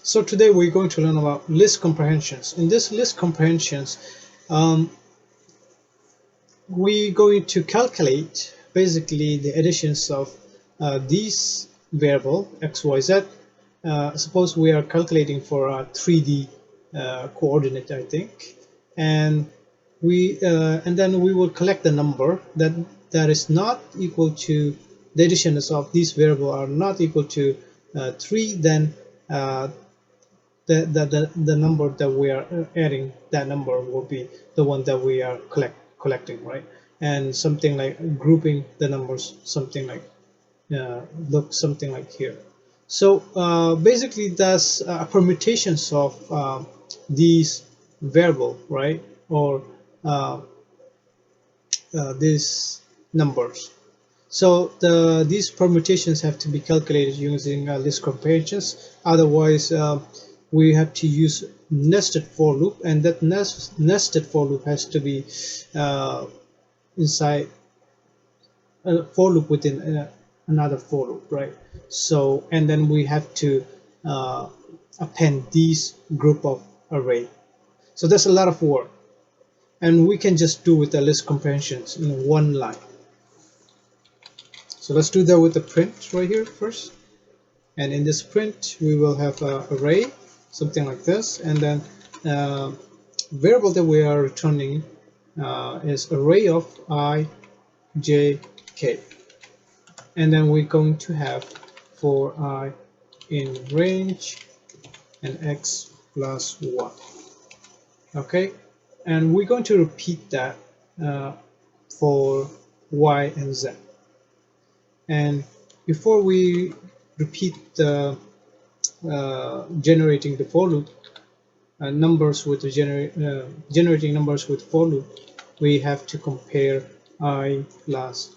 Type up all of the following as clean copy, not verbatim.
So today we're going to learn about list comprehensions. In this list comprehensions, we're going to calculate basically the additions of these variable x, y, z. Suppose we are calculating for a 3D coordinate, I think, and then we will collect the number that is not equal to the additions of these variables are not equal to 3. Then the number that we are adding, that number will be the one that we are collecting, right? And something like grouping the numbers, something like look something like here. So basically that's permutations of these variable, right? Or these numbers. So these permutations have to be calculated using list comprehensions. Otherwise, we have to use nested for loop, and that nested for loop has to be inside a for loop within another for loop, right? So, and then we have to append these group of array. So that's a lot of work, and we can just do with the list comprehensions in one line. So let's do that with the print right here first. And in this print, we will have an array, something like this. And then variable that we are returning is array of I, j, k. And then we're going to have for I in range and x plus 1. Okay, and we're going to repeat that for y and z. And before we repeat the generating the for loop numbers with the generating numbers with for loop, we have to compare I plus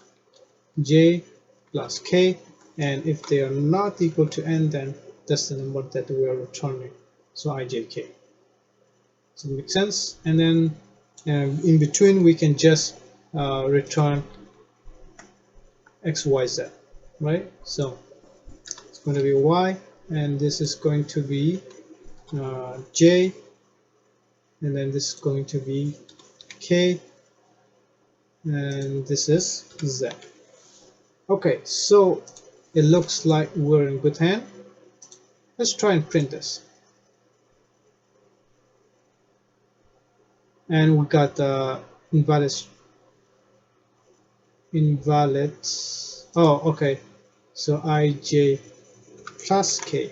j plus k, and if they are not equal to n, then that's the number that we are returning. So ijk. Does it make sense? And then in between we can just return x, y, z, right? So it's going to be y, and this is going to be j, and then this is going to be k, and this is z. Okay, so it looks like we're in good hand. Let's try and print this. And we got invalid. Oh, okay. So ij plus k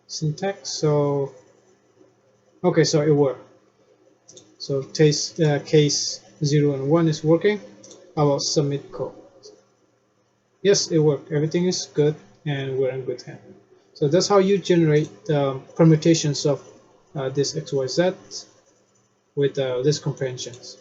syntax. So okay, so it worked. So case 0 and 1 is working. I will submit code. Yes, it worked. Everything is good, and we're in good hand. So that's how you generate permutations of this XYZ with list comprehensions.